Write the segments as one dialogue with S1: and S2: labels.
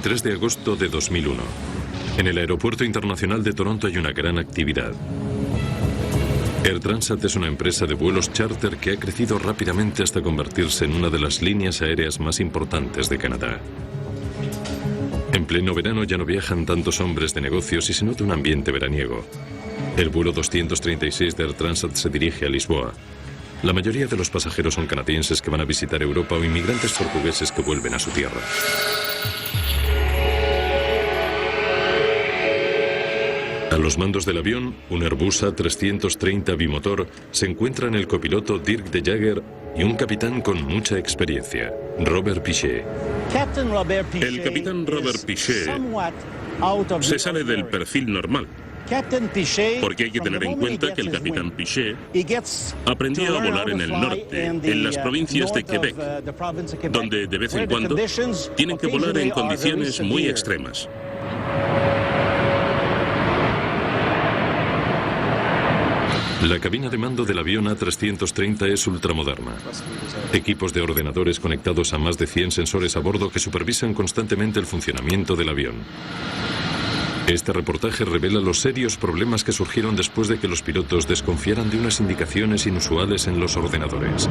S1: 23 de agosto de 2001. En el Aeropuerto Internacional de Toronto hay una gran actividad. Air Transat es una empresa de vuelos charter que ha crecido rápidamente hasta convertirse en una de las líneas aéreas más importantes de Canadá. En pleno verano ya no viajan tantos hombres de negocios y se nota un ambiente veraniego. El vuelo 236 de Air Transat se dirige a Lisboa. La mayoría de los pasajeros son canadienses que van a visitar Europa o inmigrantes portugueses que vuelven a su tierra. A los mandos del avión, un Airbus A330 bimotor, se encuentran el copiloto Dirk de Jager y un capitán con mucha experiencia, Robert Pichet.
S2: El capitán Robert Pichet se sale del perfil normal, porque hay que tener en cuenta que el capitán Pichet aprendió a volar en el norte, en las provincias de Quebec, donde de vez en cuando tienen que volar en condiciones muy extremas.
S1: La cabina de mando del avión A330 es ultramoderna. Equipos de ordenadores conectados a más de 100 sensores a bordo que supervisan constantemente el funcionamiento del avión. Este reportaje revela los serios problemas que surgieron después de que los pilotos desconfiaran de unas indicaciones inusuales en los ordenadores.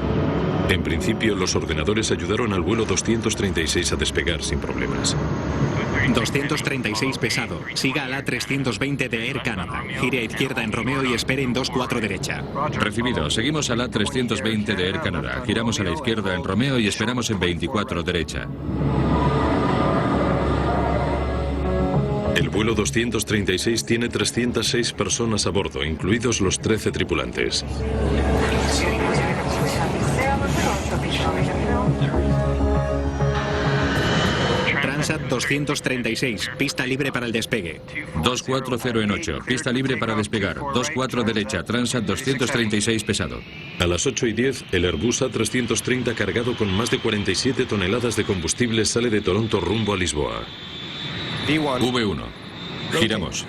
S1: En principio, los ordenadores ayudaron al vuelo 236 a despegar sin problemas.
S3: 236 pesado. Siga al A320 de Air Canada. Gire a izquierda en Romeo y espere en 24 derecha.
S4: Recibido. Seguimos al A320 de Air Canada. Giramos a la izquierda en Romeo y esperamos en 24 derecha.
S1: El vuelo 236 tiene 306 personas a bordo, incluidos los 13 tripulantes.
S3: Transat 236, pista libre para el despegue.
S4: 240 en 8, pista libre para despegar. 24 derecha, Transat 236 pesado.
S1: A las 8:10, el Airbus A330 cargado con más de 47 toneladas de combustible sale de Toronto rumbo a Lisboa.
S4: V1. Giramos.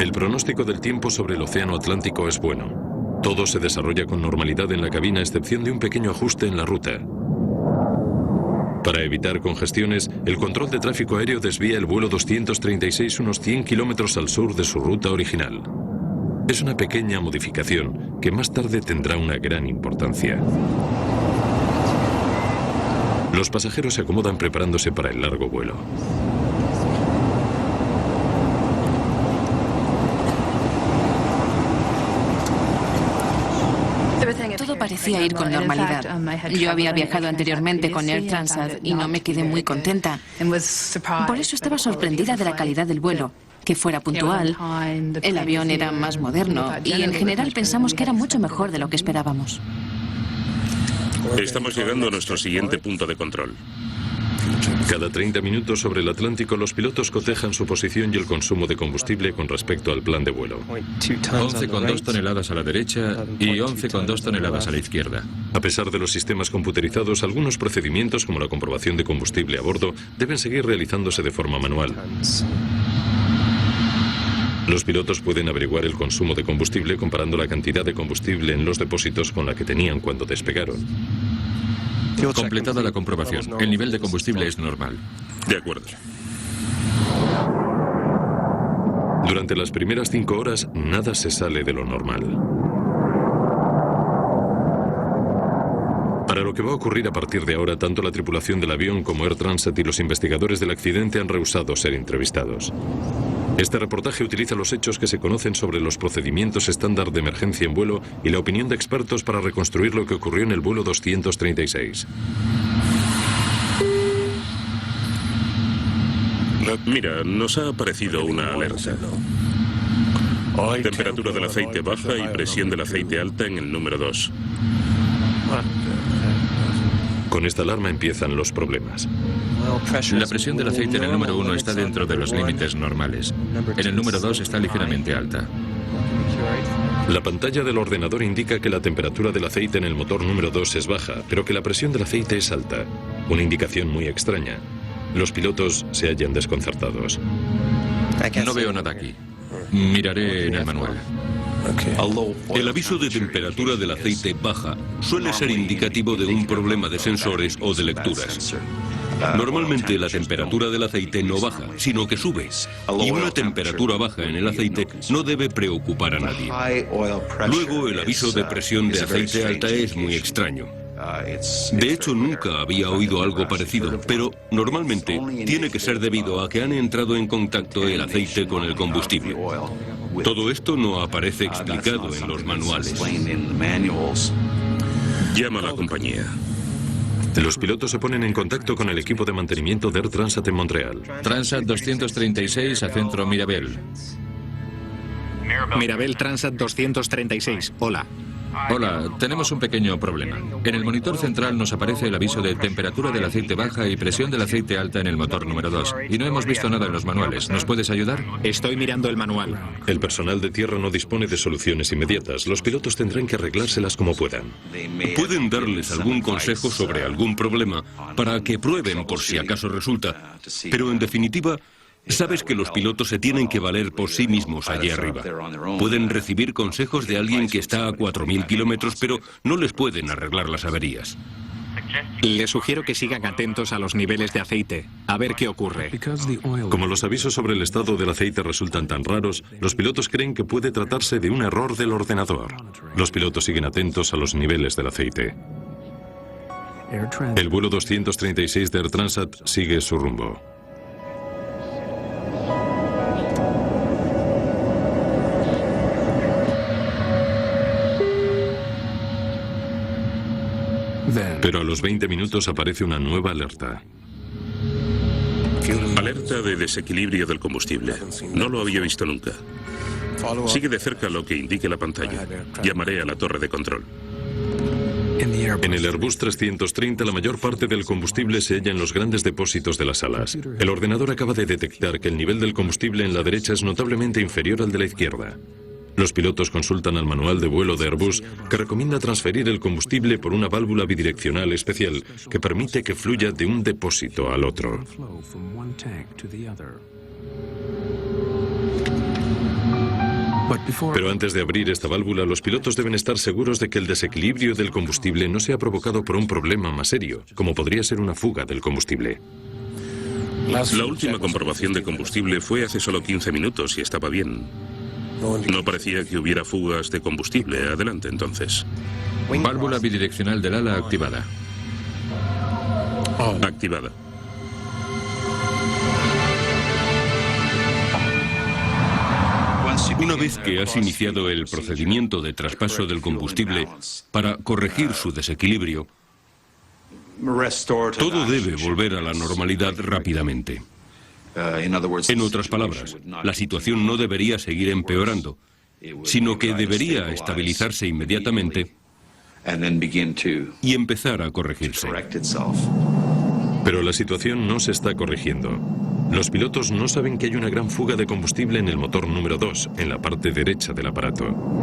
S1: El pronóstico del tiempo sobre el Océano Atlántico es bueno. Todo se desarrolla con normalidad en la cabina, a excepción de un pequeño ajuste en la ruta. Para evitar congestiones, el control de tráfico aéreo desvía el vuelo 236 unos 100 kilómetros al sur de su ruta original. Es una pequeña modificación que más tarde tendrá una gran importancia. Los pasajeros se acomodan preparándose para el largo vuelo.
S5: Todo parecía ir con normalidad. Yo había viajado anteriormente con Air Transat y no me quedé muy contenta. Por eso estaba sorprendida de la calidad del vuelo, que fuera puntual. El avión era más moderno y en general pensamos que era mucho mejor de lo que esperábamos.
S2: Estamos llegando a nuestro siguiente punto de control.
S1: Cada 30 minutos sobre el Atlántico, los pilotos cotejan su posición y el consumo de combustible con respecto al plan de vuelo.
S4: 11,2 toneladas a la derecha y 11,2 toneladas a la izquierda.
S1: A pesar de los sistemas computerizados, algunos procedimientos, como la comprobación de combustible a bordo, deben seguir realizándose de forma manual. Los pilotos pueden averiguar el consumo de combustible comparando la cantidad de combustible en los depósitos con la que tenían cuando despegaron.
S4: Completada la comprobación. El nivel de combustible es normal.
S2: De acuerdo.
S1: Durante las primeras 5 horas, nada se sale de lo normal. Para lo que va a ocurrir a partir de ahora, tanto la tripulación del avión como Air Transat y los investigadores del accidente han rehusado ser entrevistados. Este reportaje utiliza los hechos que se conocen sobre los procedimientos estándar de emergencia en vuelo y la opinión de expertos para reconstruir lo que ocurrió en el vuelo 236.
S2: Mira, nos ha aparecido una alerta. Temperatura del aceite baja y presión del aceite alta en el número 2.
S1: Con esta alarma empiezan los problemas.
S4: La presión del aceite en el número 1 está dentro de los límites normales. En el número 2 está ligeramente alta.
S1: La pantalla del ordenador indica que la temperatura del aceite en el motor número 2 es baja, pero que la presión del aceite es alta. Una indicación muy extraña. Los pilotos se hallan desconcertados.
S4: No veo nada aquí. Miraré en el manual.
S6: El aviso de temperatura del aceite baja suele ser indicativo de un problema de sensores o de lecturas. Normalmente la temperatura del aceite no baja, sino que sube. Y una temperatura baja en el aceite no debe preocupar a nadie. Luego, el aviso de presión de aceite alta es muy extraño. De hecho, nunca había oído algo parecido, pero normalmente tiene que ser debido a que han entrado en contacto el aceite con el combustible. Todo esto no aparece explicado en los manuales.
S2: Llama a la compañía.
S1: Los pilotos se ponen en contacto con el equipo de mantenimiento de Air Transat en Montreal.
S4: Transat 236 a centro Mirabel.
S3: Mirabel Transat 236. Hola.
S4: Hola, tenemos un pequeño problema. En el monitor central nos aparece el aviso de temperatura del aceite baja y presión del aceite alta en el motor número 2. Y no hemos visto nada en los manuales. ¿Nos puedes ayudar?
S3: Estoy mirando el manual.
S1: El personal de tierra no dispone de soluciones inmediatas. Los pilotos tendrán que arreglárselas como puedan.
S6: Pueden darles algún consejo sobre algún problema para que prueben por si acaso resulta. Pero en definitiva, sabes que los pilotos se tienen que valer por sí mismos allí arriba. Pueden recibir consejos de alguien que está a 4.000 kilómetros, pero no les pueden arreglar las averías.
S3: Les sugiero que sigan atentos a los niveles de aceite, a ver qué ocurre.
S1: Como los avisos sobre el estado del aceite resultan tan raros, los pilotos creen que puede tratarse de un error del ordenador. Los pilotos siguen atentos a los niveles del aceite. El vuelo 236 de Air Transat sigue su rumbo. Pero a los 20 minutos aparece una nueva alerta.
S2: Alerta de desequilibrio del combustible. No lo había visto nunca. Sigue de cerca lo que indique la pantalla. Llamaré a la torre de control.
S1: En el Airbus 330 la mayor parte del combustible se halla en los grandes depósitos de las alas. El ordenador acaba de detectar que el nivel del combustible en la derecha es notablemente inferior al de la izquierda. Los pilotos consultan al manual de vuelo de Airbus, que recomienda transferir el combustible por una válvula bidireccional especial que permite que fluya de un depósito al otro. Pero antes de abrir esta válvula, los pilotos deben estar seguros de que el desequilibrio del combustible no sea provocado por un problema más serio, como podría ser una fuga del combustible.
S2: La última comprobación de combustible fue hace solo 15 minutos y estaba bien. No parecía que hubiera fugas de combustible. Adelante, entonces.
S4: Válvula bidireccional del ala activada.
S2: Activada.
S6: Una vez que has iniciado el procedimiento de traspaso del combustible para corregir su desequilibrio, todo debe volver a la normalidad rápidamente. En otras palabras, la situación no debería seguir empeorando, sino que debería estabilizarse inmediatamente y empezar a corregirse.
S1: Pero la situación no se está corrigiendo. Los pilotos no saben que hay una gran fuga de combustible en el motor número 2, en la parte derecha del aparato.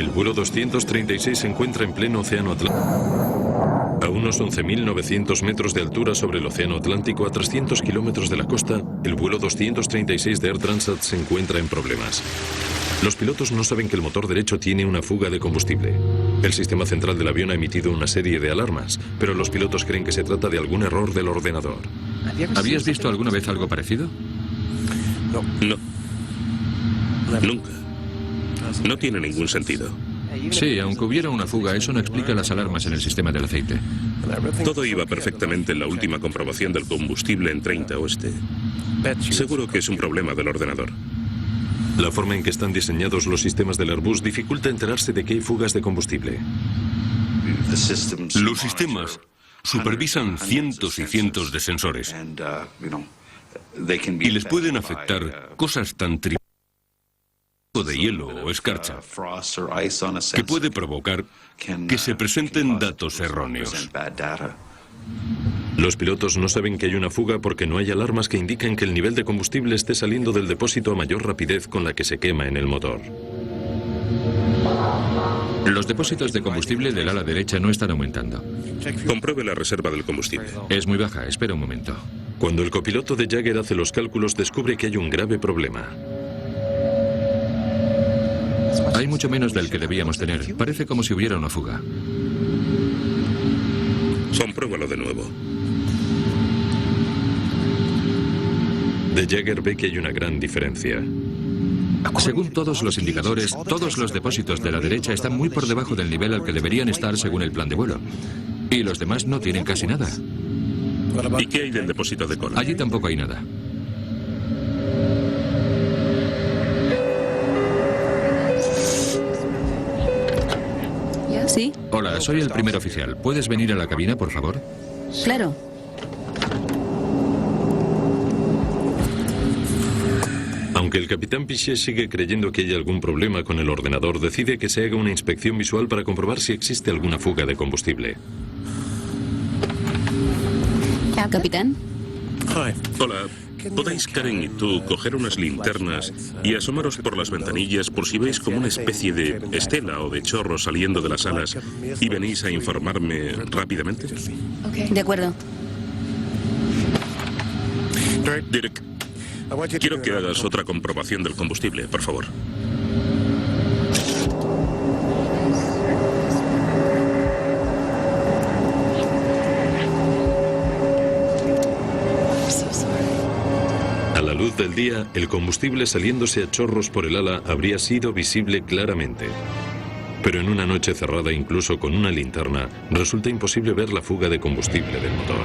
S1: El vuelo 236 se encuentra en pleno océano Atlántico. A unos 11.900 metros de altura sobre el océano Atlántico, a 300 kilómetros de la costa, el vuelo 236 de Air Transat se encuentra en problemas. Los pilotos no saben que el motor derecho tiene una fuga de combustible. El sistema central del avión ha emitido una serie de alarmas, pero los pilotos creen que se trata de algún error del ordenador.
S4: ¿Habías visto alguna vez algo parecido?
S2: No. Nunca. No tiene ningún sentido.
S4: Sí, aunque hubiera una fuga, eso no explica las alarmas en el sistema del aceite.
S2: Todo iba perfectamente en la última comprobación del combustible en 30 Oeste. Seguro que es un problema del ordenador.
S1: La forma en que están diseñados los sistemas del Airbus dificulta enterarse de que hay fugas de combustible.
S6: Los sistemas supervisan cientos y cientos de sensores y les pueden afectar cosas tan triviales de hielo o escarcha, que puede provocar que se presenten datos erróneos.
S1: Los pilotos no saben que hay una fuga porque no hay alarmas que indiquen que el nivel de combustible esté saliendo del depósito a mayor rapidez con la que se quema en el motor.
S4: Los depósitos de combustible del ala derecha no están aumentando.
S2: Compruebe la reserva del combustible.
S4: Es muy baja, espera un momento.
S1: Cuando el copiloto de Jagger hace los cálculos, descubre que hay un grave problema.
S4: Hay mucho menos del que debíamos tener. Parece como si hubiera una fuga.
S2: Compruébalo de nuevo.
S1: De Jagger ve que hay una gran diferencia.
S4: Según todos los indicadores, todos los depósitos de la derecha están muy por debajo del nivel al que deberían estar según el plan de vuelo. Y los demás no tienen casi nada.
S2: ¿Y qué hay del depósito de cola?
S4: Allí tampoco hay nada.
S7: ¿Sí?
S4: Hola, soy el primer oficial. ¿Puedes venir a la cabina, por favor?
S7: Claro.
S1: Aunque el capitán Pichet sigue creyendo que hay algún problema con el ordenador, decide que se haga una inspección visual para comprobar si existe alguna fuga de combustible.
S7: Capitán.
S2: Hola. ¿Podéis, Karen y tú, coger unas linternas y asomaros por las ventanillas por si veis como una especie de estela o de chorro saliendo de las alas y venís a informarme rápidamente?
S7: De acuerdo.
S2: Dirk, quiero que hagas otra comprobación del combustible, por favor.
S1: A la luz del día, el combustible saliéndose a chorros por el ala habría sido visible claramente. Pero en una noche cerrada, incluso con una linterna, resulta imposible ver la fuga de combustible del motor.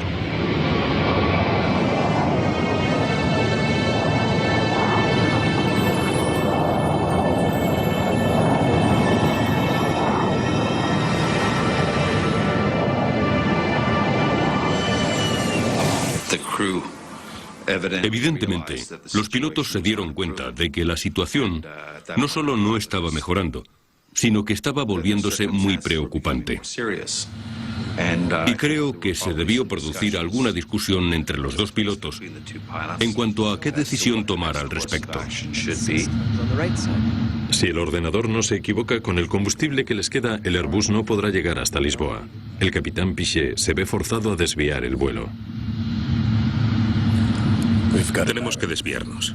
S6: Evidentemente, los pilotos se dieron cuenta de que la situación no solo no estaba mejorando, sino que estaba volviéndose muy preocupante. Y creo que se debió producir alguna discusión entre los dos pilotos en cuanto a qué decisión tomar al respecto.
S1: Si el ordenador no se equivoca, con el combustible que les queda, el Airbus no podrá llegar hasta Lisboa. El capitán Pichet se ve forzado a desviar el vuelo.
S2: Tenemos que desviarnos.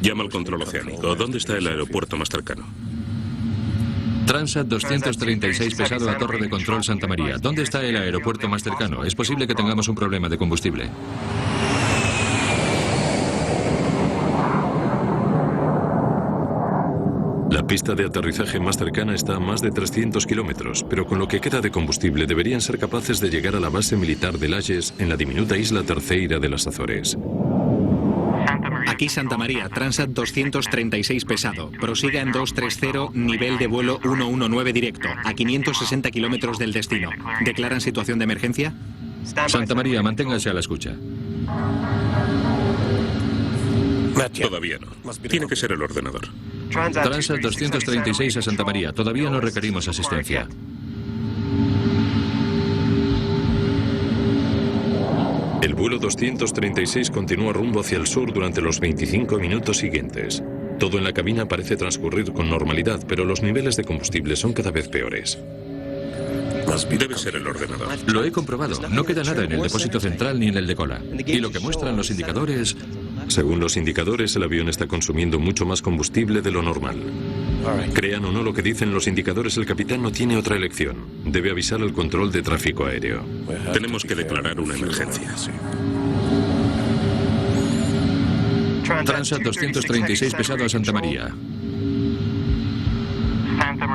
S2: Llama al control oceánico. ¿Dónde está el aeropuerto más cercano?
S4: Transat 236 pesado a Torre de Control Santa María. ¿Dónde está el aeropuerto más cercano? Es posible que tengamos un problema de combustible.
S1: La pista de aterrizaje más cercana está a más de 300 kilómetros, pero con lo que queda de combustible deberían ser capaces de llegar a la base militar de Lajes en la diminuta isla Terceira de las Azores.
S3: Aquí Santa María, Transat 236 pesado. Prosiga en 230, nivel de vuelo 119 directo, a 560 kilómetros del destino. ¿Declaran situación de emergencia?
S4: Santa María, manténgase a la escucha.
S2: Todavía no. Tiene que ser el ordenador.
S4: Transat 236 a Santa María. Todavía no requerimos asistencia.
S1: El vuelo 236 continúa rumbo hacia el sur durante los 25 minutos siguientes. Todo en la cabina parece transcurrir con normalidad, pero los niveles de combustible son cada vez peores.
S2: Debe ser el ordenador.
S4: Lo he comprobado. No queda nada en el depósito central ni en el de cola. Y lo que muestran los indicadores...
S1: Según los indicadores, el avión está consumiendo mucho más combustible de lo normal. Crean o no lo que dicen los indicadores, el capitán no tiene otra elección. Debe avisar al control de tráfico aéreo.
S2: Tenemos que declarar una emergencia.
S4: Transat 236 pesado a Santa María.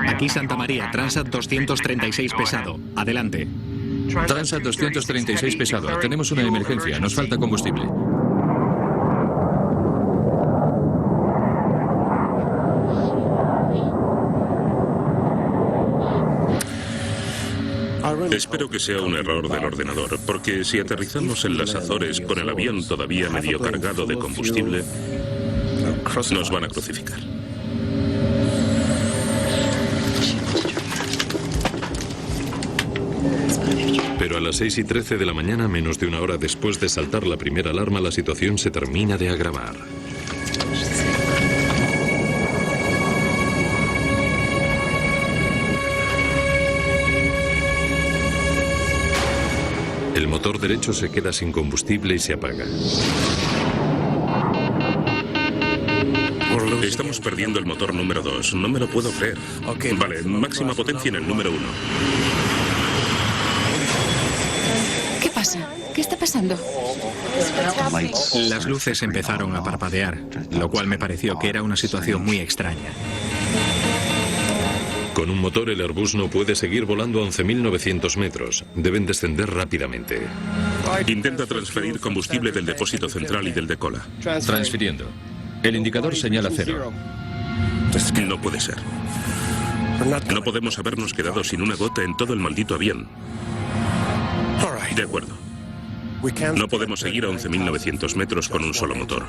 S3: Aquí Santa María, Transat 236 pesado. Adelante.
S4: Transat 236 pesado. Tenemos una emergencia. Nos falta combustible.
S2: Espero que sea un error del ordenador, porque si aterrizamos en las Azores con el avión todavía medio cargado de combustible, nos van a crucificar.
S1: Pero a las 6:13 de la mañana, menos de una hora después de saltar la primera alarma, la situación se termina de agravar. El motor derecho se queda sin combustible y se apaga.
S2: Estamos perdiendo el motor número 2. No me lo puedo creer. Vale, máxima potencia en el número 1.
S5: ¿Qué pasa? ¿Qué está pasando?
S3: Las luces empezaron a parpadear, lo cual me pareció que era una situación muy extraña.
S1: Con un motor, el Airbus no puede seguir volando a 11.900 metros. Deben descender rápidamente.
S2: Intenta transferir combustible del depósito central y del de cola.
S4: Transfiriendo. El indicador señala 0.
S2: No puede ser. No podemos habernos quedado sin una gota en todo el maldito avión. De acuerdo. No podemos seguir a 11.900 metros con un solo motor.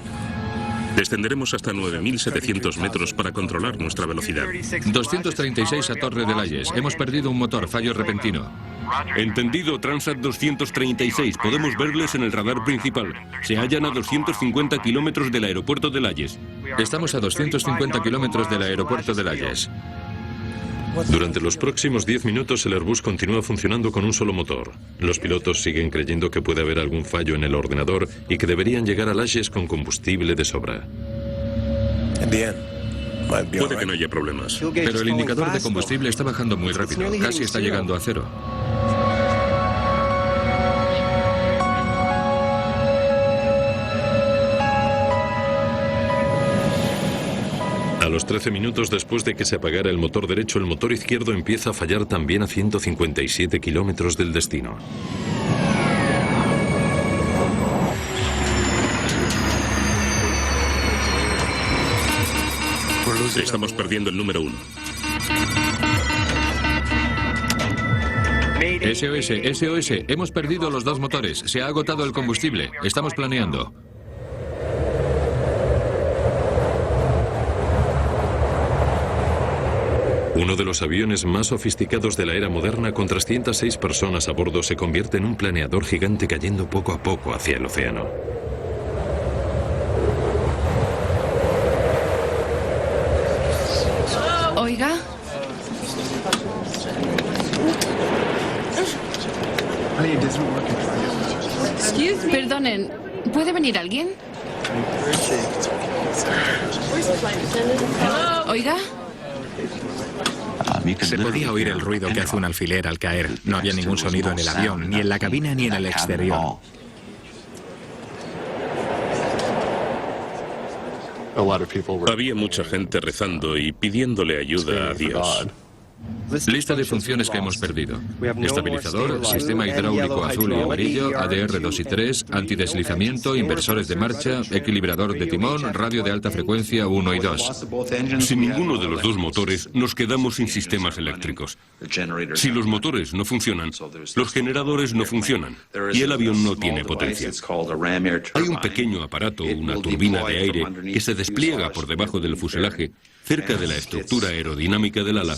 S2: Descenderemos hasta 9.700 metros para controlar nuestra velocidad.
S4: 236 a Torre de Layes. Hemos perdido un motor, fallo repentino.
S6: Entendido, Transat 236. Podemos verles en el radar principal. Se hallan a 250 kilómetros del aeropuerto de Layes.
S4: Estamos a 250 kilómetros del aeropuerto de Layes.
S1: Durante los próximos 10 minutos el Airbus continúa funcionando con un solo motor. Los pilotos siguen creyendo que puede haber algún fallo en el ordenador y que deberían llegar a Layes con combustible de sobra.
S2: Puede que no haya problemas.
S4: Pero el indicador de combustible está bajando muy rápido. Casi está llegando a 0.
S1: A los 13 minutos después de que se apagara el motor derecho, el motor izquierdo empieza a fallar también a 157 kilómetros del destino.
S2: Estamos perdiendo el número 1.
S4: SOS, SOS. Hemos perdido los 2 motores. Se ha agotado el combustible. Estamos planeando.
S1: Uno de los aviones más sofisticados de la era moderna, con 306 personas a bordo, se convierte en un planeador gigante cayendo poco a poco hacia el océano.
S5: Oiga. Perdonen, ¿puede venir alguien? Oiga.
S3: Se podía oír el ruido que hace un alfiler al caer. No había ningún sonido en el avión, ni en la cabina ni en el exterior.
S2: Había mucha gente rezando y pidiéndole ayuda a Dios.
S4: Lista de funciones que hemos perdido. Estabilizador, sistema hidráulico azul y amarillo, ADR 2 y 3, antideslizamiento, inversores de marcha, equilibrador de timón, radio de alta frecuencia 1 y 2.
S6: Sin ninguno de los 2 motores, nos quedamos sin sistemas eléctricos. Si los motores no funcionan, los generadores no funcionan y el avión no tiene potencia. Hay un pequeño aparato, una turbina de aire, que se despliega por debajo del fuselaje, cerca de la estructura aerodinámica del ala,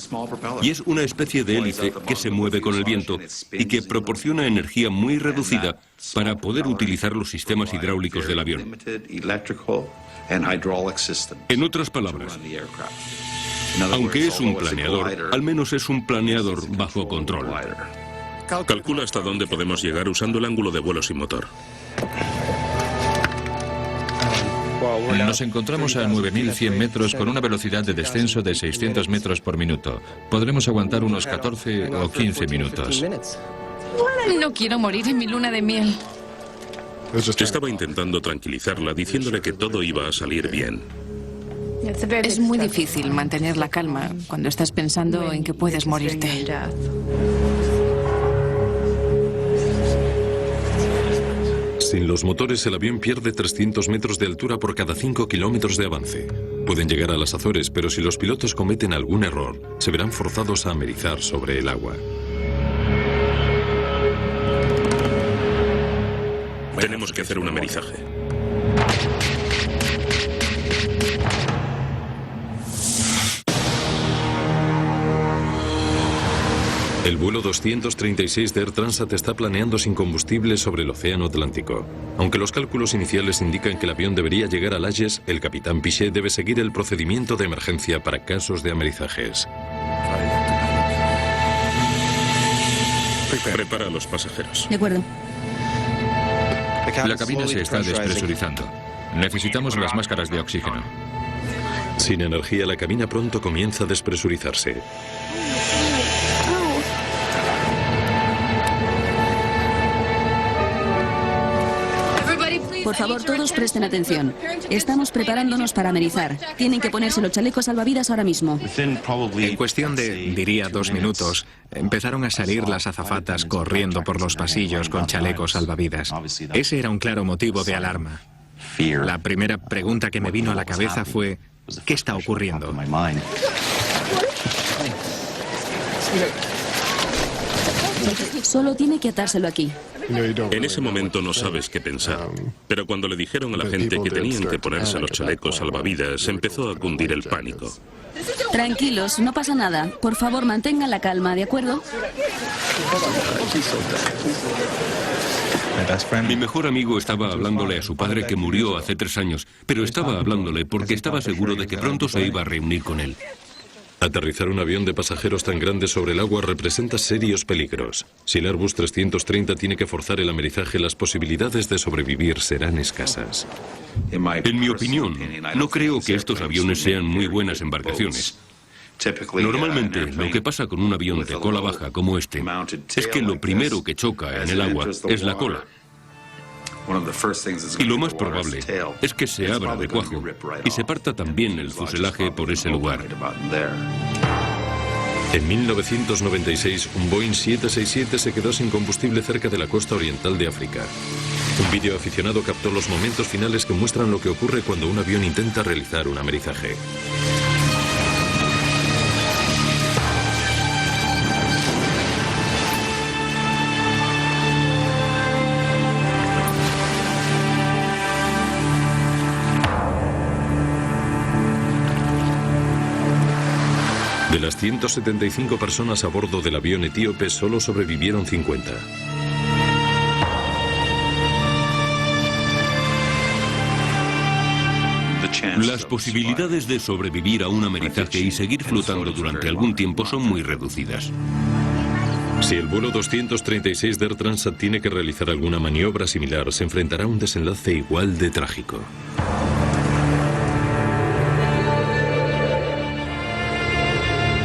S6: y es una especie de hélice que se mueve con el viento y que proporciona energía muy reducida para poder utilizar los sistemas hidráulicos del avión. En otras palabras, aunque es un planeador, al menos es un planeador bajo control.
S2: Calcula hasta dónde podemos llegar usando el ángulo de vuelo sin motor.
S4: Nos encontramos a 9.100 metros con una velocidad de descenso de 600 metros por minuto. Podremos aguantar unos 14 o 15 minutos.
S5: No quiero morir en mi luna de miel.
S2: Estaba intentando tranquilizarla, diciéndole que todo iba a salir bien.
S5: Es muy difícil mantener la calma cuando estás pensando en que puedes morirte.
S1: Sin los motores, el avión pierde 300 metros de altura por cada 5 kilómetros de avance. Pueden llegar a las Azores, pero si los pilotos cometen algún error, se verán forzados a amerizar sobre el agua.
S2: Tenemos que hacer un amerizaje.
S1: El vuelo 236 de Air Transat está planeando sin combustible sobre el Océano Atlántico. Aunque los cálculos iniciales indican que el avión debería llegar a Layes, el capitán Piché debe seguir el procedimiento de emergencia para casos de amerizajes.
S2: Prepara a los pasajeros.
S7: De acuerdo.
S4: La cabina se está despresurizando. Necesitamos las máscaras de oxígeno.
S1: Sin energía, la cabina pronto comienza a despresurizarse.
S7: Por favor, todos presten atención. Estamos preparándonos para amerizar. Tienen que ponerse los chalecos salvavidas ahora mismo.
S3: En cuestión de, diría, 2 minutos, empezaron a salir las azafatas corriendo por los pasillos con chalecos salvavidas. Ese era un claro motivo de alarma. La primera pregunta que me vino a la cabeza fue, ¿qué está ocurriendo?
S7: Solo tiene que atárselo aquí.
S2: En ese momento no sabes qué pensar, pero cuando le dijeron a la gente que tenían que ponerse los chalecos salvavidas, empezó a cundir el pánico.
S7: Tranquilos, no pasa nada. Por favor, mantengan la calma, ¿de acuerdo?
S6: Mi mejor amigo estaba hablándole a su padre que murió hace 3 años, pero estaba hablándole porque estaba seguro de que pronto se iba a reunir con él.
S1: Aterrizar un avión de pasajeros tan grande sobre el agua representa serios peligros. Si el Airbus 330 tiene que forzar el amerizaje, las posibilidades de sobrevivir serán escasas.
S6: En mi opinión, no creo que estos aviones sean muy buenas embarcaciones. Normalmente, lo que pasa con un avión de cola baja como este es que lo primero que choca en el agua es la cola. Y lo más probable es que se abra de cuajo y se parta también el fuselaje por ese lugar.
S1: En 1996, un Boeing 767 se quedó sin combustible cerca de la costa oriental de África. Un vídeo aficionado captó los momentos finales que muestran lo que ocurre cuando un avión intenta realizar un amerizaje. De las 175 personas a bordo del avión etíope, solo sobrevivieron 50.
S6: Las posibilidades de sobrevivir a un amerizaje y seguir flotando durante algún tiempo son muy reducidas.
S1: Si el vuelo 236 de Air Transat tiene que realizar alguna maniobra similar, se enfrentará a un desenlace igual de trágico.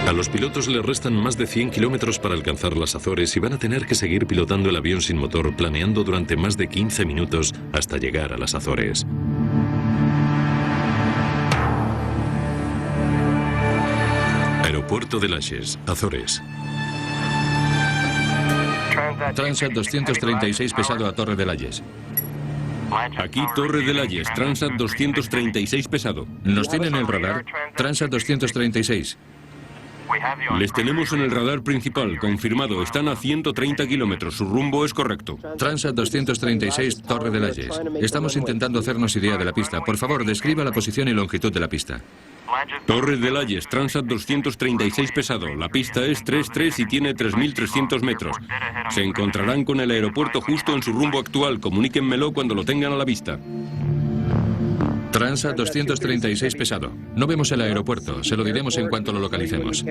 S1: A los pilotos les restan más de 100 kilómetros para alcanzar las Azores y van a tener que seguir pilotando el avión sin motor, planeando durante más de 15 minutos hasta llegar a las Azores. Aeropuerto de Layes, Azores.
S4: Transat 236 pesado a Torre de Layes.
S6: Aquí Torre de Layes, Transat 236 pesado.
S4: Nos tienen el radar. Transat 236.
S6: Les tenemos en el radar principal, confirmado. Están a 130 kilómetros, su rumbo es correcto.
S4: Transat 236, Torre de Layes. Estamos intentando hacernos idea de la pista. Por favor, describa la posición y longitud de la pista.
S6: Torre de Layes, Transat 236 pesado. La pista es 3-3 y tiene 3.300 metros. Se encontrarán con el aeropuerto justo en su rumbo actual. Comuníquenmelo cuando lo tengan a la vista.
S4: Transat 236 pesado. No vemos el aeropuerto. Se lo diremos en cuanto lo localicemos.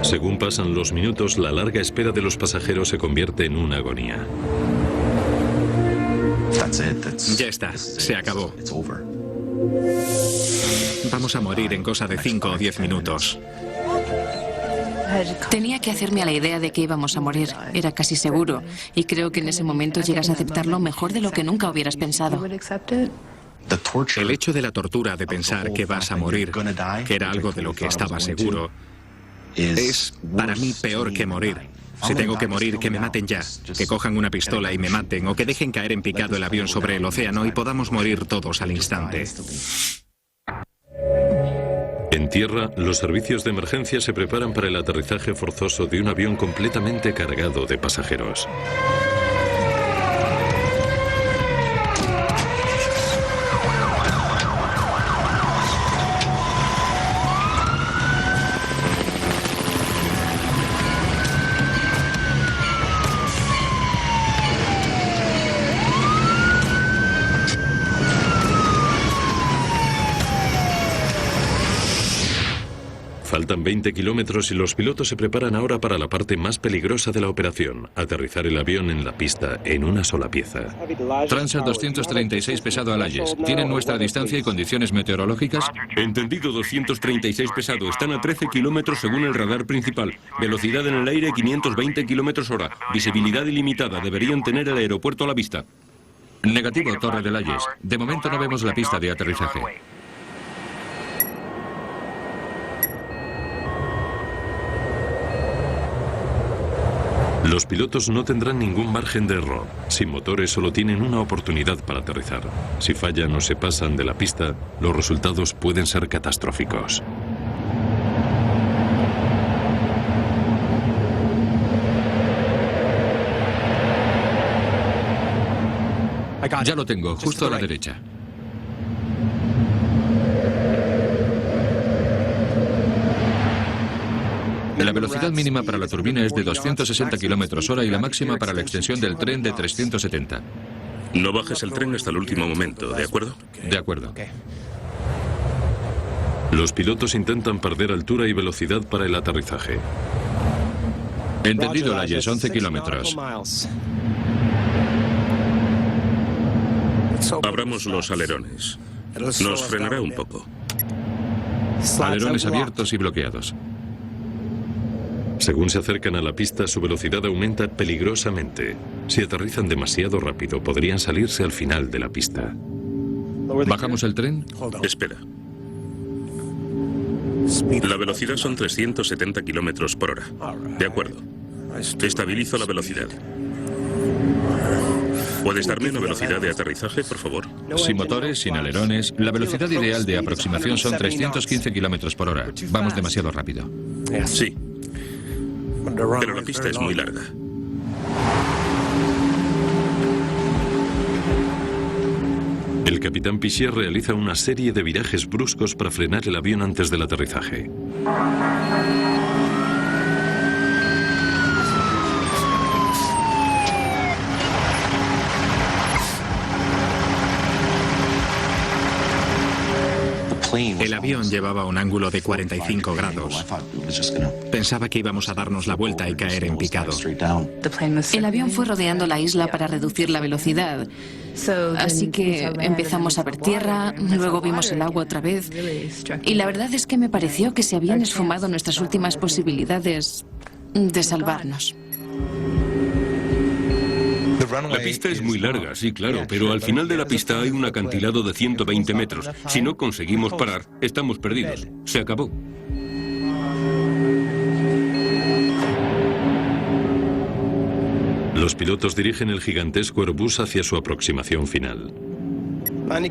S1: Según pasan los minutos, la larga espera de los pasajeros se convierte en una agonía.
S3: Ya está, se acabó. Vamos a morir en cosa de 5 o 10 minutos.
S5: Tenía que hacerme a la idea de que íbamos a morir. Era casi seguro. Y creo que en ese momento llegas a aceptarlo mejor de lo que nunca hubieras pensado.
S3: El hecho de la tortura de pensar que vas a morir, que era algo de lo que estaba seguro, es para mí peor que morir. Si tengo que morir, que me maten ya. Que cojan una pistola y me maten, o que dejen caer en picado el avión sobre el océano y podamos morir todos al instante.
S1: En tierra, los servicios de emergencia se preparan para el aterrizaje forzoso de un avión completamente cargado de pasajeros. Faltan 20 kilómetros y los pilotos se preparan ahora para la parte más peligrosa de la operación, aterrizar el avión en la pista en una sola pieza.
S4: Transat 236 pesado a Layes. ¿Tienen nuestra distancia y condiciones meteorológicas?
S6: Entendido, 236 pesado. Están a 13 kilómetros según el radar principal. Velocidad en el aire 520 kilómetros hora. Visibilidad ilimitada. Deberían tener el aeropuerto a la vista.
S4: Negativo, Torre de Layes. De momento no vemos la pista de aterrizaje.
S1: Los pilotos no tendrán ningún margen de error. Sin motores solo tienen una oportunidad para aterrizar. Si fallan o se pasan de la pista, los resultados pueden ser catastróficos.
S4: Ya lo tengo, justo a la derecha. La velocidad mínima para la turbina es de 260 kilómetros hora y la máxima para la extensión del tren de 370.
S2: No bajes el tren hasta el último momento, ¿de acuerdo?
S4: De acuerdo.
S1: Los pilotos intentan perder altura y velocidad para el aterrizaje.
S4: Entendido, Layes, 11 kilómetros.
S2: Abramos los alerones. Nos frenará un poco.
S4: Alerones abiertos y bloqueados.
S1: Según se acercan a la pista, su velocidad aumenta peligrosamente. Si aterrizan demasiado rápido, podrían salirse al final de la pista.
S4: ¿Bajamos el tren?
S2: Espera. La velocidad son 370 kilómetros por hora. De acuerdo. Estabilizo la velocidad. ¿Puedes darme una velocidad de aterrizaje, por favor?
S4: Sin motores, sin alerones. La velocidad ideal de aproximación son 315 kilómetros por hora. Vamos demasiado rápido.
S2: Sí. Pero la pista es muy larga.
S1: El capitán Piché realiza una serie de virajes bruscos para frenar el avión antes del aterrizaje.
S3: El avión llevaba un ángulo de 45 grados. Pensaba que íbamos a darnos la vuelta y caer en picado.
S5: El avión fue rodeando la isla para reducir la velocidad. Así que empezamos a ver tierra, luego vimos el agua otra vez. Y la verdad es que me pareció que se habían esfumado nuestras últimas posibilidades de salvarnos.
S6: La pista es muy larga, sí, claro, pero al final de la pista hay un acantilado de 120 metros. Si no conseguimos parar, estamos perdidos. Se acabó.
S1: Los pilotos dirigen el gigantesco Airbus hacia su aproximación final.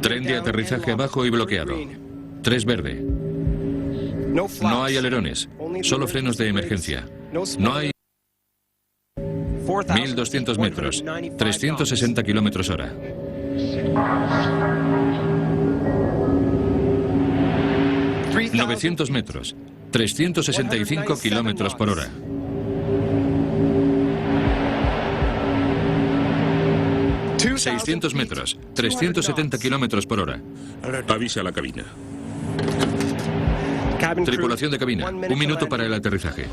S4: Tren de aterrizaje abajo y bloqueado. 3 verde. No hay alerones, solo frenos de emergencia. No hay 1200 metros, 360 kilómetros hora. ...900 metros, 365 kilómetros por hora. ...600 metros, 370 kilómetros por hora.
S2: Avisa a la cabina.
S4: Tripulación de cabina, 1 minuto para el aterrizaje.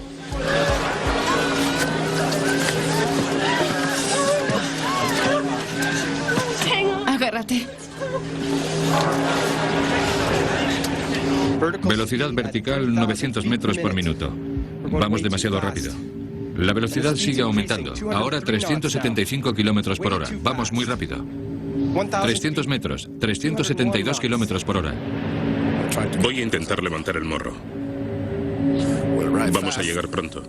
S5: Agárrate.
S4: Velocidad vertical 900 metros por minuto. Vamos demasiado rápido. La velocidad sigue aumentando. Ahora 375 kilómetros por hora. Vamos muy rápido. 300 metros, 372 kilómetros por hora.
S2: Voy a intentar levantar el morro. Vamos a llegar pronto.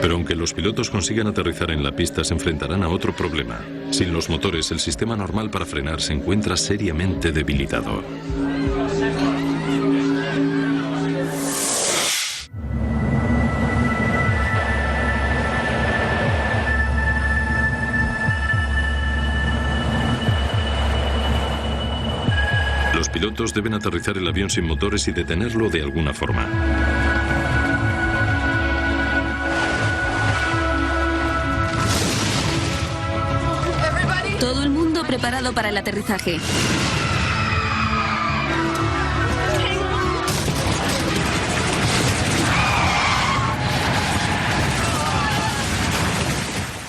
S1: Pero aunque los pilotos consigan aterrizar en la pista, se enfrentarán a otro problema. Sin los motores, el sistema normal para frenar se encuentra seriamente debilitado. Los pilotos deben aterrizar el avión sin motores y detenerlo de alguna forma.
S7: Todo el mundo preparado para el aterrizaje.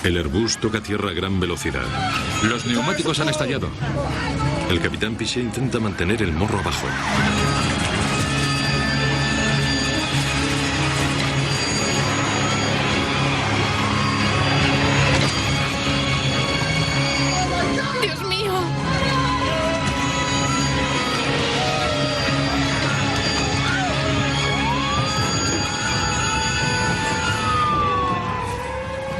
S1: El Airbus toca tierra a gran velocidad.
S4: Los neumáticos han estallado.
S1: El capitán Pichet intenta mantener el morro abajo.
S5: ¡Dios mío!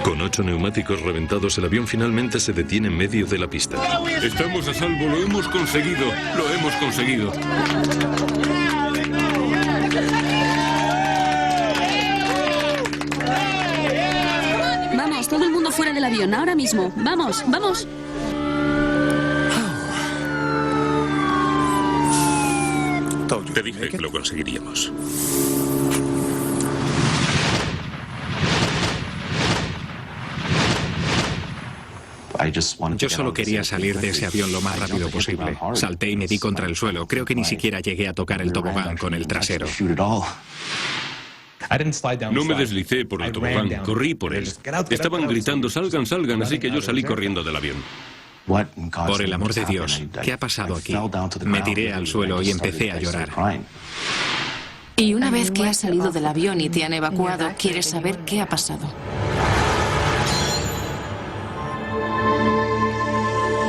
S1: Con 8 neumáticos reventados, el avión finalmente se detiene en medio de la pista.
S6: Estamos a salvo, lo hemos conseguido. Lo hemos conseguido.
S7: Vamos, todo el mundo fuera del avión, ahora mismo. Vamos, vamos.
S2: Te dije que lo conseguiríamos.
S3: Yo solo quería salir de ese avión lo más rápido posible. Salté y me di contra el suelo. Creo que ni siquiera llegué a tocar el tobogán con el trasero.
S6: No me deslicé por el tobogán, corrí por él. Estaban gritando, salgan, salgan, así que yo salí corriendo del avión.
S3: Por el amor de Dios, ¿qué ha pasado aquí? Me tiré al suelo y empecé a llorar.
S5: Y una vez que has salido del avión y te han evacuado, quieres saber qué ha pasado.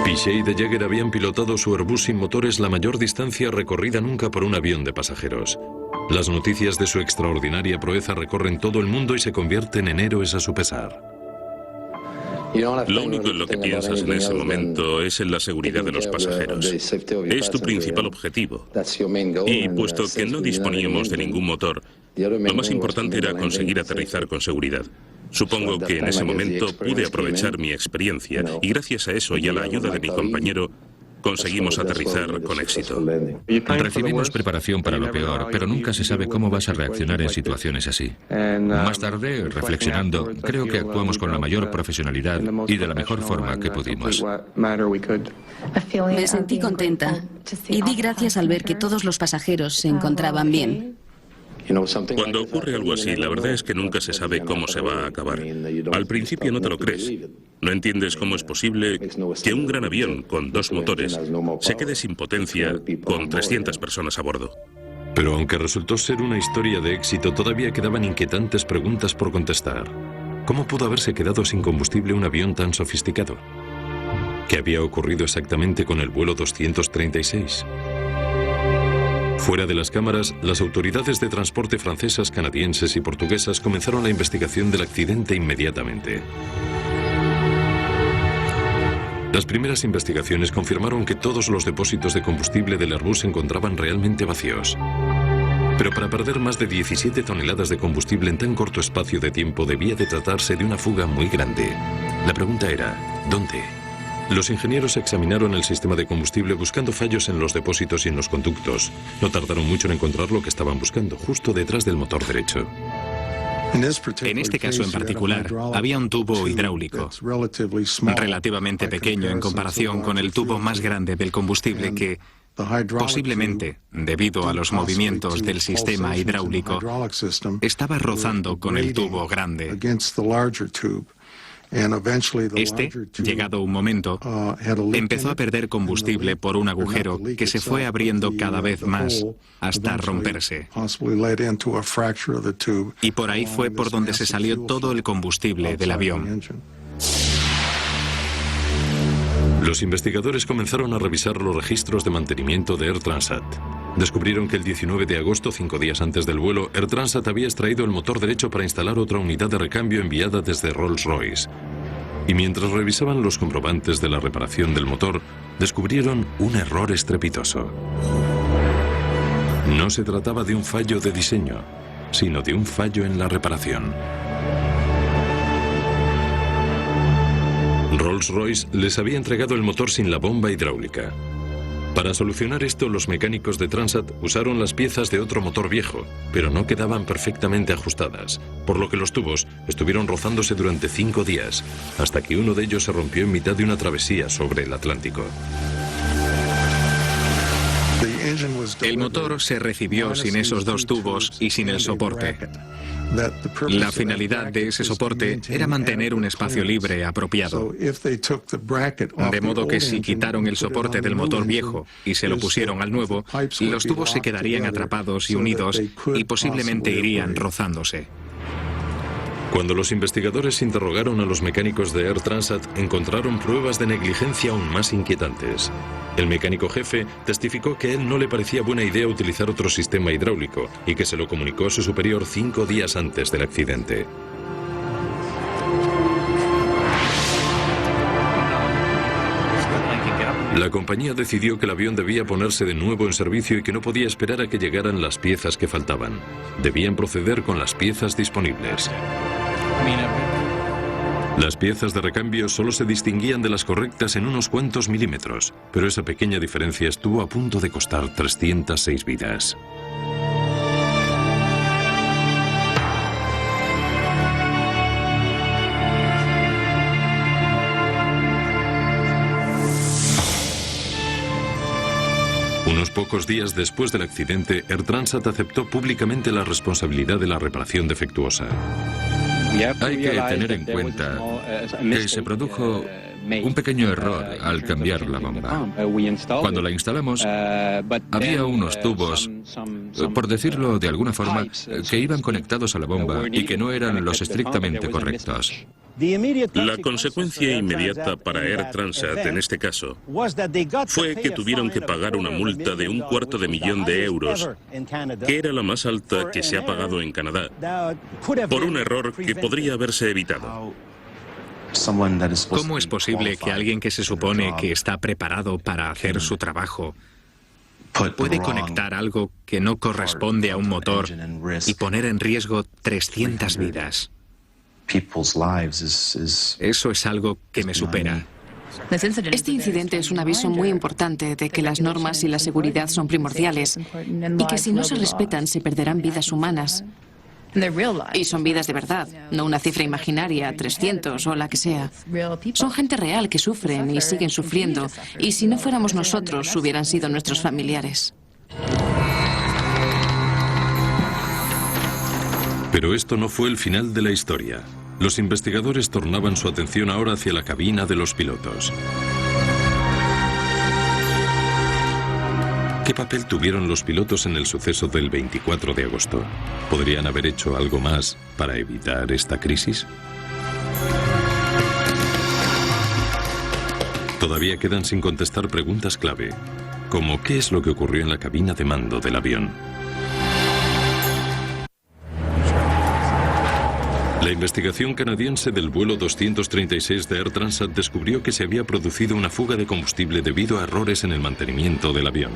S1: Pichet y De Jager habían pilotado su Airbus sin motores la mayor distancia recorrida nunca por un avión de pasajeros. Las noticias de su extraordinaria proeza recorren todo el mundo y se convierten en héroes a su pesar.
S2: Lo único en lo que piensas en ese momento es en la seguridad de los pasajeros. Es tu principal objetivo. Y puesto que no disponíamos de ningún motor, lo más importante era conseguir aterrizar con seguridad. Supongo que en ese momento pude aprovechar mi experiencia y gracias a eso y a la ayuda de mi compañero conseguimos aterrizar con éxito.
S4: Recibimos preparación para lo peor, pero nunca se sabe cómo vas a reaccionar en situaciones así. Más tarde, reflexionando, creo que actuamos con la mayor profesionalidad y de la mejor forma que pudimos.
S7: Me sentí contenta y di gracias al ver que todos los pasajeros se encontraban bien.
S2: Cuando ocurre algo así, la verdad es que nunca se sabe cómo se va a acabar. Al principio no te lo crees. No entiendes cómo es posible que un gran avión con 2 motores se quede sin potencia con 300 personas a bordo.
S1: Pero aunque resultó ser una historia de éxito, todavía quedaban inquietantes preguntas por contestar. ¿Cómo pudo haberse quedado sin combustible un avión tan sofisticado? ¿Qué había ocurrido exactamente con el vuelo 236? Fuera de las cámaras, las autoridades de transporte francesas, canadienses y portuguesas comenzaron la investigación del accidente inmediatamente. Las primeras investigaciones confirmaron que todos los depósitos de combustible del Airbus se encontraban realmente vacíos. Pero para perder más de 17 toneladas de combustible en tan corto espacio de tiempo debía de tratarse de una fuga muy grande. La pregunta era, ¿dónde? Los ingenieros examinaron el sistema de combustible buscando fallos en los depósitos y en los conductos. No tardaron mucho en encontrar lo que estaban buscando, justo detrás del motor derecho.
S3: En este caso en particular, había un tubo hidráulico, relativamente pequeño en comparación con el tubo más grande del combustible que, posiblemente, debido a los movimientos del sistema hidráulico, estaba rozando con el tubo grande. Este, llegado un momento, empezó a perder combustible por un agujero que se fue abriendo cada vez más hasta romperse. Y por ahí fue por donde se salió todo el combustible del avión.
S1: Los investigadores comenzaron a revisar los registros de mantenimiento de Air Transat. Descubrieron que el 19 de agosto, 5 días antes del vuelo, Air Transat había extraído el motor derecho para instalar otra unidad de recambio enviada desde Rolls-Royce. Y mientras revisaban los comprobantes de la reparación del motor, descubrieron un error estrepitoso. No se trataba de un fallo de diseño, sino de un fallo en la reparación. Rolls-Royce les había entregado el motor sin la bomba hidráulica. Para solucionar esto, los mecánicos de Transat usaron las piezas de otro motor viejo, pero no quedaban perfectamente ajustadas, por lo que los tubos estuvieron rozándose durante 5 días, hasta que uno de ellos se rompió en mitad de una travesía sobre el Atlántico.
S3: El motor se recibió sin esos dos tubos y sin el soporte. La finalidad de ese soporte era mantener un espacio libre apropiado. De modo que si quitaron el soporte del motor viejo y se lo pusieron al nuevo, los tubos se quedarían atrapados y unidos y posiblemente irían rozándose.
S1: Cuando los investigadores interrogaron a los mecánicos de Air Transat, encontraron pruebas de negligencia aún más inquietantes. El mecánico jefe testificó que a él no le parecía buena idea utilizar otro sistema hidráulico y que se lo comunicó a su superior 5 días antes del accidente. La compañía decidió que el avión debía ponerse de nuevo en servicio y que no podía esperar a que llegaran las piezas que faltaban. Debían proceder con las piezas disponibles. Las piezas de recambio solo se distinguían de las correctas en unos cuantos milímetros, pero esa pequeña diferencia estuvo a punto de costar 306 vidas. Unos pocos días después del accidente, Air Transat aceptó públicamente la responsabilidad de la reparación defectuosa.
S4: Hay que tener en cuenta que se produjo un pequeño error al cambiar la bomba. Cuando la instalamos, había unos tubos, por decirlo de alguna forma, que iban conectados a la bomba y que no eran los estrictamente correctos.
S2: La consecuencia inmediata para Air Transat en este caso fue que tuvieron que pagar una multa de $250,000 de euros, que era la más alta que se ha pagado en Canadá, por un error que podría haberse evitado.
S3: ¿Cómo es posible que alguien que se supone que está preparado para hacer su trabajo puede conectar algo que no corresponde a un motor y poner en riesgo 300 vidas? Eso es algo que me supera.
S5: Este incidente es un aviso muy importante de que las normas y la seguridad son primordiales y que si no se respetan se perderán vidas humanas. Y son vidas de verdad, no una cifra imaginaria, 300 o la que sea. Son gente real que sufren y siguen sufriendo, y si no fuéramos nosotros, hubieran sido nuestros familiares.
S1: Pero esto no fue el final de la historia. Los investigadores tornaban su atención ahora hacia la cabina de los pilotos. ¿Qué papel tuvieron los pilotos en el suceso del 24 de agosto? ¿Podrían haber hecho algo más para evitar esta crisis? Todavía quedan sin contestar preguntas clave, como ¿qué es lo que ocurrió en la cabina de mando del avión? La investigación canadiense del vuelo 236 de Air Transat descubrió que se había producido una fuga de combustible debido a errores en el mantenimiento del avión.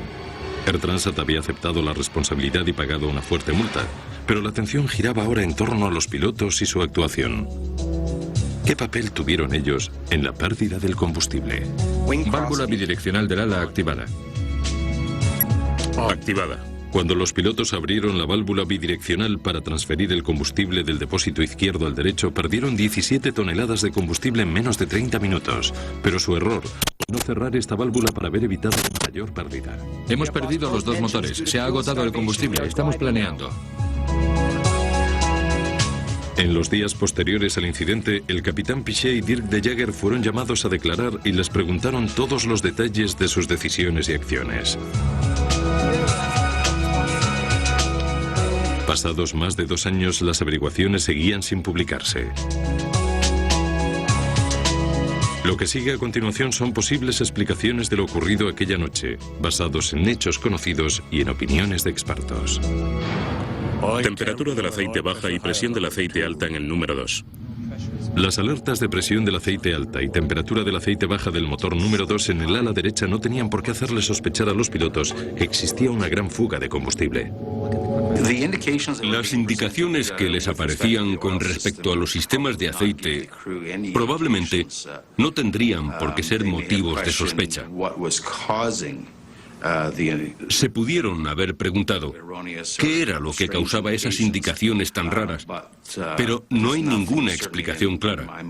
S1: Air Transat había aceptado la responsabilidad y pagado una fuerte multa, pero la atención giraba ahora en torno a los pilotos y su actuación. ¿Qué papel tuvieron ellos en la pérdida del combustible?
S4: Válvula bidireccional del ala activada.
S2: Activada.
S1: Cuando los pilotos abrieron la válvula bidireccional para transferir el combustible del depósito izquierdo al derecho, perdieron 17 toneladas de combustible en menos de 30 minutos. Pero su error fue no cerrar esta válvula para haber evitado una mayor pérdida.
S4: Hemos perdido los dos motores. Se ha agotado el combustible. Estamos planeando.
S1: En los días posteriores al incidente, el capitán Piché y Dirk de Jager fueron llamados a declarar y les preguntaron todos los detalles de sus decisiones y acciones. Pasados más de 2 años, las averiguaciones seguían sin publicarse. Lo que sigue a continuación son posibles explicaciones de lo ocurrido aquella noche, basados en hechos conocidos y en opiniones de expertos.
S2: Temperatura del aceite baja y presión del aceite alta en el número 2.
S1: Las alertas de presión del aceite alta y temperatura del aceite baja del motor número 2 en el ala derecha no tenían por qué hacerle sospechar a los pilotos que existía una gran fuga de combustible.
S6: Las indicaciones que les aparecían con respecto a los sistemas de aceite probablemente no tendrían por qué ser motivos de sospecha. Se pudieron haber preguntado qué era lo que causaba esas indicaciones tan raras, pero no hay ninguna explicación clara,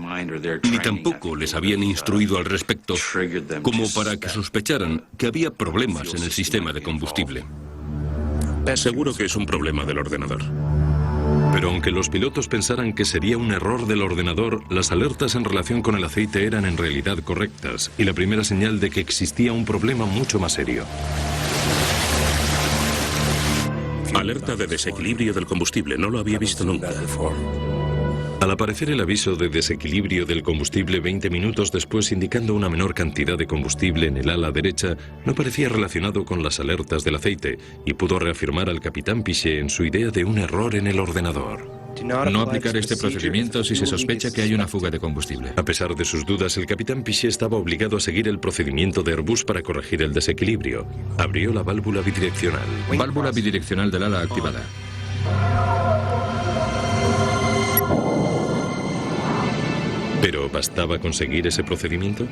S6: ni tampoco les habían instruido al respecto como para que sospecharan que había problemas en el sistema de combustible.
S2: Seguro que es un problema del ordenador.
S1: Pero aunque los pilotos pensaran que sería un error del ordenador, las alertas en relación con el aceite eran en realidad correctas y la primera señal de que existía un problema mucho más serio.
S2: Alerta de desequilibrio del combustible, no lo había visto nunca.
S1: Al aparecer el aviso de desequilibrio del combustible 20 minutos después indicando una menor cantidad de combustible en el ala derecha, no parecía relacionado con las alertas del aceite y pudo reafirmar al capitán Piché en su idea de un error en el ordenador.
S4: No aplicar este procedimiento si se sospecha que hay una fuga de combustible.
S1: A pesar de sus dudas, el capitán Piché estaba obligado a seguir el procedimiento de Airbus para corregir el desequilibrio. Abrió la válvula bidireccional.
S4: Válvula bidireccional del ala activada.
S1: ¿Pero bastaba conseguir ese procedimiento?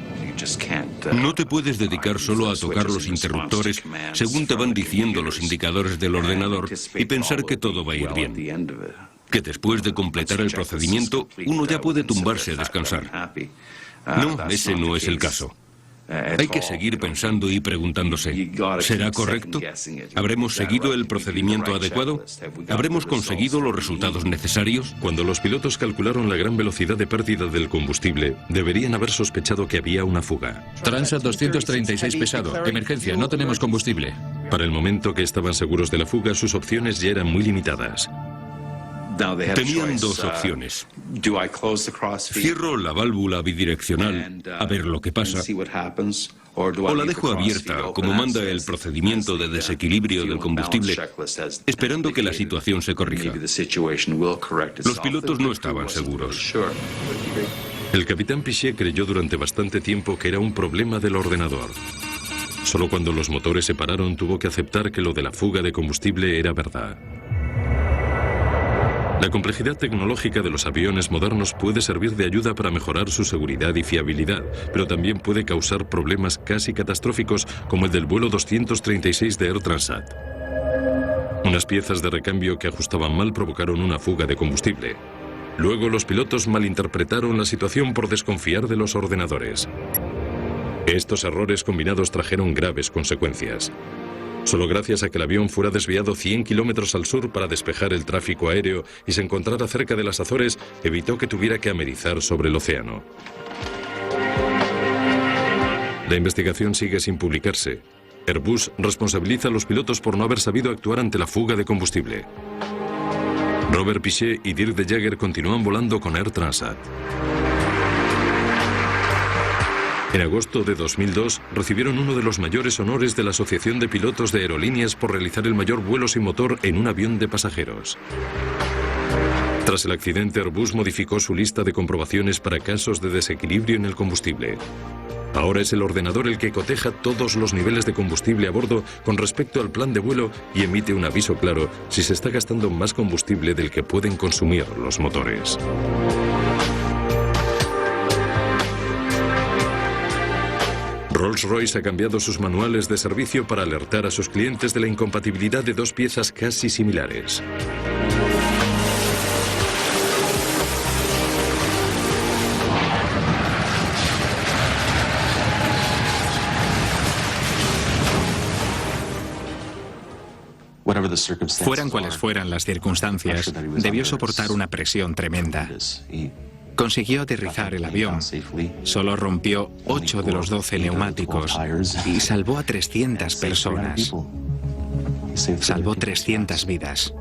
S6: No te puedes dedicar solo a tocar los interruptores según te van diciendo los indicadores del ordenador y pensar que todo va a ir bien. Que después de completar el procedimiento, uno ya puede tumbarse a descansar. No, ese no es el caso. Hay que seguir pensando y preguntándose, ¿será correcto? ¿Habremos seguido el procedimiento adecuado? ¿Habremos conseguido los resultados necesarios?
S1: Cuando los pilotos calcularon la gran velocidad de pérdida del combustible, deberían haber sospechado que había una fuga.
S4: Transat 236 pesado. Emergencia, no tenemos combustible.
S1: Para el momento que estaban seguros de la fuga, sus opciones ya eran muy limitadas.
S6: Tenían dos opciones. Cierro la válvula bidireccional a ver lo que pasa, o la dejo abierta, como manda el procedimiento de desequilibrio del combustible, esperando que la situación se corrija. Los pilotos no estaban seguros.
S1: El capitán Piché creyó durante bastante tiempo que era un problema del ordenador. Solo cuando los motores se pararon tuvo que aceptar que lo de la fuga de combustible era verdad. La complejidad tecnológica de los aviones modernos puede servir de ayuda para mejorar su seguridad y fiabilidad, pero también puede causar problemas casi catastróficos como el del vuelo 236 de Air Transat. Unas piezas de recambio que ajustaban mal provocaron una fuga de combustible. Luego los pilotos malinterpretaron la situación por desconfiar de los ordenadores. Estos errores combinados trajeron graves consecuencias. Solo gracias a que el avión fuera desviado 100 kilómetros al sur para despejar el tráfico aéreo y se encontrara cerca de las Azores, evitó que tuviera que amerizar sobre el océano. La investigación sigue sin publicarse. Airbus responsabiliza a los pilotos por no haber sabido actuar ante la fuga de combustible. Robert Piché y Dirk de Jager continúan volando con Air Transat. En agosto de 2002 recibieron uno de los mayores honores de la Asociación de Pilotos de Aerolíneas por realizar el mayor vuelo sin motor en un avión de pasajeros. Tras el accidente, Airbus modificó su lista de comprobaciones para casos de desequilibrio en el combustible. Ahora es el ordenador el que coteja todos los niveles de combustible a bordo con respecto al plan de vuelo y emite un aviso claro si se está gastando más combustible del que pueden consumir los motores. Rolls-Royce ha cambiado sus manuales de servicio para alertar a sus clientes de la incompatibilidad de dos piezas casi similares.
S3: Fueran cuales fueran las circunstancias, debió soportar una presión tremenda. Consiguió aterrizar el avión, solo rompió 8 de los 12 neumáticos y salvó a 300 personas. Salvó 300 vidas.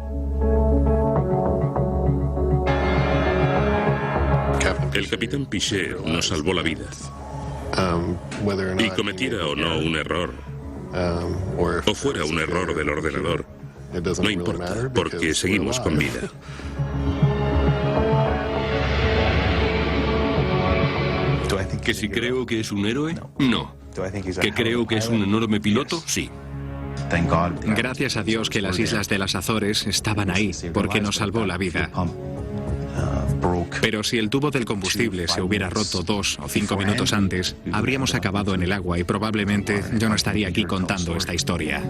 S2: El capitán Piché nos salvó la vida. Y cometiera o no un error, o fuera un error del ordenador, no importa, porque seguimos con vida.
S6: ¿Que si creo que es un héroe? No. ¿Que creo que es un enorme piloto? Sí.
S3: Gracias a Dios que las islas de las Azores estaban ahí, porque nos salvó la vida. Pero si el tubo del combustible se hubiera roto 2 o 5 minutos antes, habríamos acabado en el agua y probablemente yo no estaría aquí contando esta historia.